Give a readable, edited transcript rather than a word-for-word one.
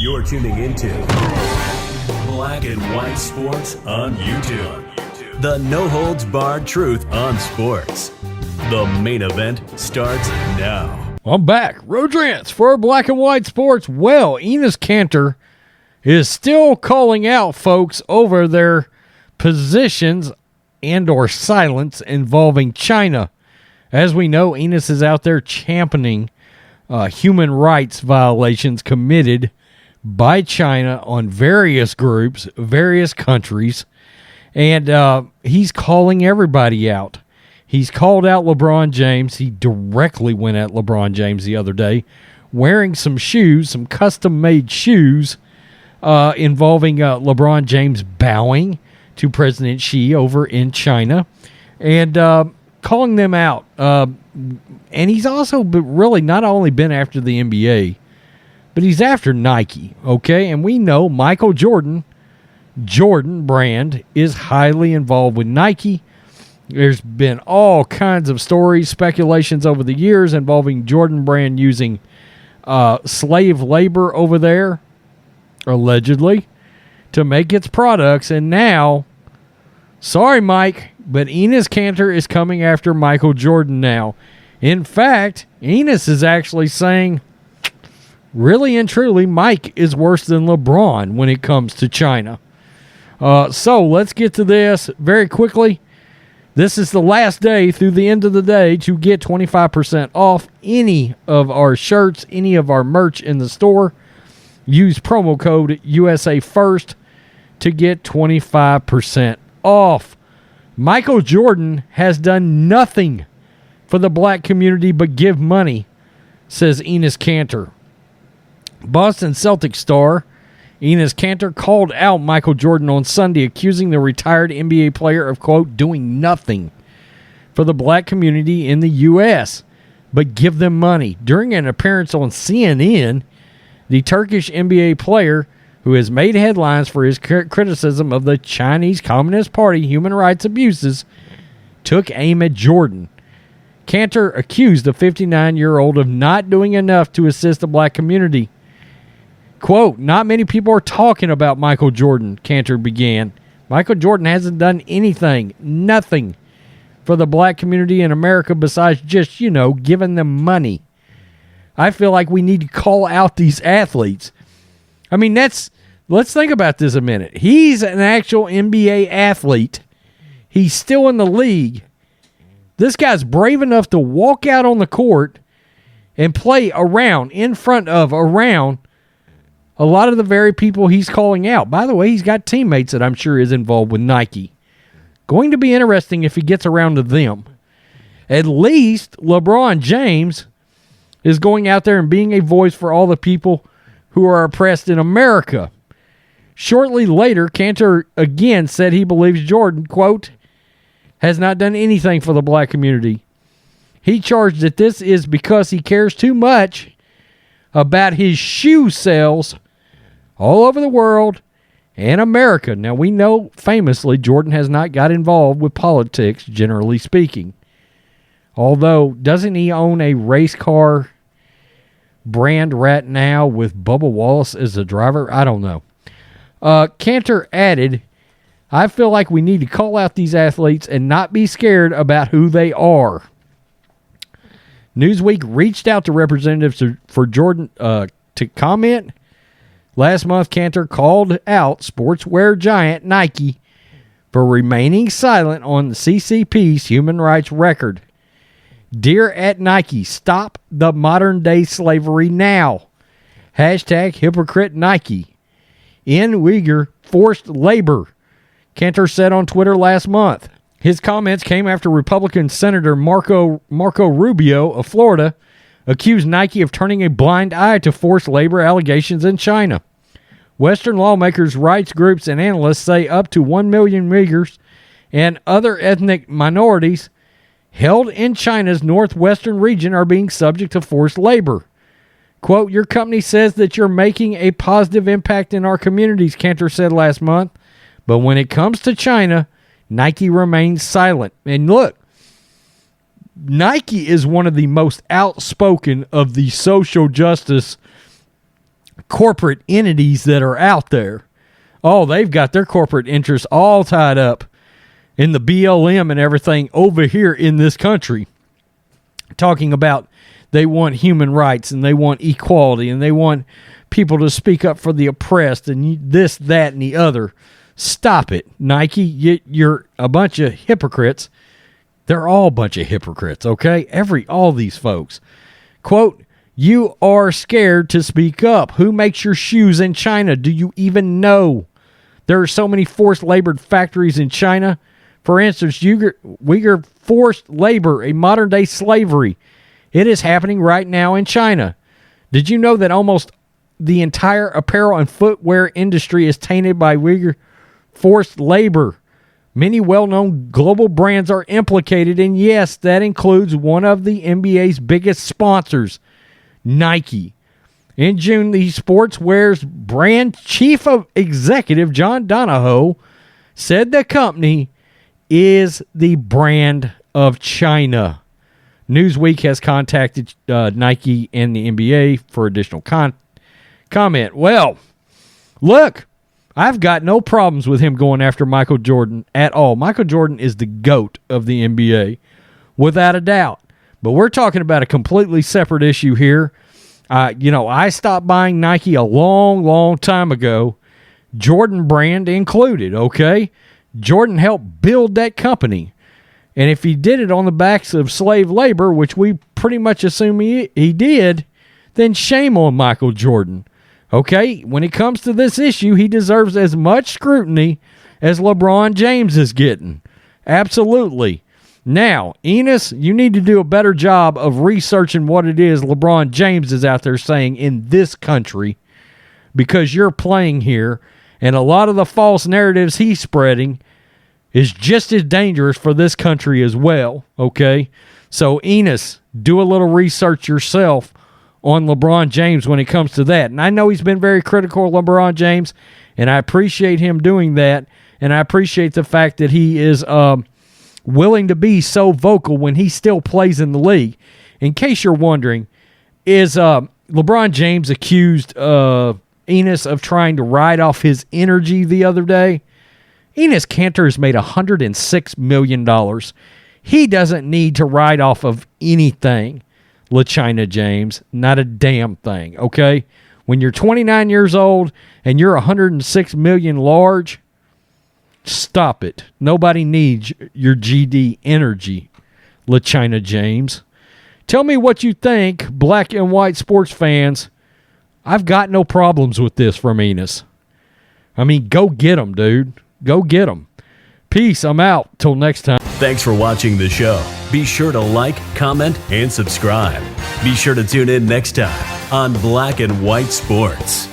You're tuning into Black and White Sports on YouTube. The no-holds-barred truth on sports. The main event starts now. I'm back. Rodrance for Black and White Sports. Well, Enes Kanter is still calling out folks over their positions and or silence involving China. As we know, Enes is out there championing human rights violations committed by China on various groups, various countries, and he's calling everybody out. He's called out LeBron James. He directly went at LeBron James the other day, wearing some shoes, some custom-made shoes, involving LeBron James bowing to President Xi over in China, and calling them out. And he's also really not only been after the NBA, but he's after Nike, okay? And we know Michael Jordan brand, is highly involved with Nike. There's been all kinds of stories, speculations over the years involving Jordan brand using slave labor over there, allegedly, to make its products. And now, sorry, Mike, but Enes Kanter is coming after Michael Jordan now. In fact, Enes is actually saying, really and truly, Mike is worse than LeBron when it comes to China. So let's get to this very quickly. This is the last day through the end of the day to get 25% off any of our shirts, any of our merch in the store. Use promo code USA First to get 25% off. Michael Jordan has done nothing for the black community but give money, says Enes Kanter. Boston Celtics star Enes Kanter called out Michael Jordan on Sunday, accusing the retired NBA player of, quote, doing nothing for the black community in the U.S., but give them money. During an appearance on CNN, the Turkish NBA player, who has made headlines for his criticism of the Chinese Communist Party human rights abuses, took aim at Jordan. Kanter accused the 59-year-old of not doing enough to assist the black community. Quote, not many people are talking about Michael Jordan, Kanter began. Michael Jordan hasn't done anything, nothing, for the black community in America besides just, giving them money. I feel like we need to call out these athletes. I mean, let's think about this a minute. He's an actual NBA athlete. He's still in the league. This guy's brave enough to walk out on the court and play around a lot of the very people he's calling out. By the way, he's got teammates that I'm sure is involved with Nike. Going to be interesting if he gets around to them. At least LeBron James is going out there and being a voice for all the people who are oppressed in America. Shortly later, Kanter again said he believes Jordan, quote, has not done anything for the black community. He charged that this is because he cares too much about his shoe sales all over the world and America. Now, we know famously Jordan has not got involved with politics, generally speaking. Although, doesn't he own a race car brand right now with Bubba Wallace as the driver? I don't know. Kanter added, I feel like we need to call out these athletes and not be scared about who they are. Newsweek reached out to representatives for Jordan to comment. Last month, Kanter called out sportswear giant Nike for remaining silent on the CCP's human rights record. Dear at Nike, stop the modern-day slavery now. Hashtag hypocrite Nike. End Uyghur forced labor, Kanter said on Twitter last month. His comments came after Republican Senator Marco Rubio of Florida accused Nike of turning a blind eye to forced labor allegations in China. Western lawmakers, rights groups, and analysts say up to 1 million Uyghurs and other ethnic minorities held in China's northwestern region are being subject to forced labor. Quote, your company says that you're making a positive impact in our communities, Kanter said last month. But when it comes to China, Nike remains silent. And look, Nike is one of the most outspoken of the social justice corporate entities that are out there. Oh, they've got their corporate interests all tied up in the BLM and everything over here in this country. Talking about they want human rights and they want equality and they want people to speak up for the oppressed and this, that, and the other. Stop it, Nike. You're a bunch of hypocrites. They're all a bunch of hypocrites, okay? All these folks. Quote, you are scared to speak up. Who makes your shoes in China? Do you even know? There are so many forced labor factories in China. For instance, Uyghur forced labor, a modern-day slavery. It is happening right now in China. Did you know that almost the entire apparel and footwear industry is tainted by Uyghur forced labor? Many well-known global brands are implicated, and yes, that includes one of the NBA's biggest sponsors, Nike. In June, the sportswear's brand chief executive, John Donahoe, said the company is the brand of China. Newsweek has contacted Nike and the NBA for additional comment. Well, look, I've got no problems with him going after Michael Jordan at all. Michael Jordan is the GOAT of the NBA, without a doubt. But we're talking about a completely separate issue here. I stopped buying Nike a long, long time ago, Jordan brand included, okay? Jordan helped build that company. And if he did it on the backs of slave labor, which we pretty much assume he did, then shame on Michael Jordan. Okay, when it comes to this issue, he deserves as much scrutiny as LeBron James is getting. Absolutely. Now, Enes, you need to do a better job of researching what it is LeBron James is out there saying in this country, because you're playing here, and a lot of the false narratives he's spreading is just as dangerous for this country as well, okay? So, Enes, do a little research yourself on LeBron James when it comes to that. And I know he's been very critical of LeBron James, and I appreciate him doing that, and I appreciate the fact that he is willing to be so vocal when he still plays in the league. In case you're wondering, is LeBron James accused Enes of trying to ride off his energy the other day? Enes Kanter has made $106 million. He doesn't need to ride off of anything, LaChina James. Not a damn thing, okay? When you're 29 years old and you're $106 million large, stop it. Nobody needs your GD energy, LaChina James. Tell me what you think, black and white sports fans. I've got no problems with this from Enes. I mean, go get him, dude. Go get him. Peace. I'm out. Till next time. Thanks for watching the show. Be sure to like, comment, and subscribe. Be sure to tune in next time on Black and White Sports.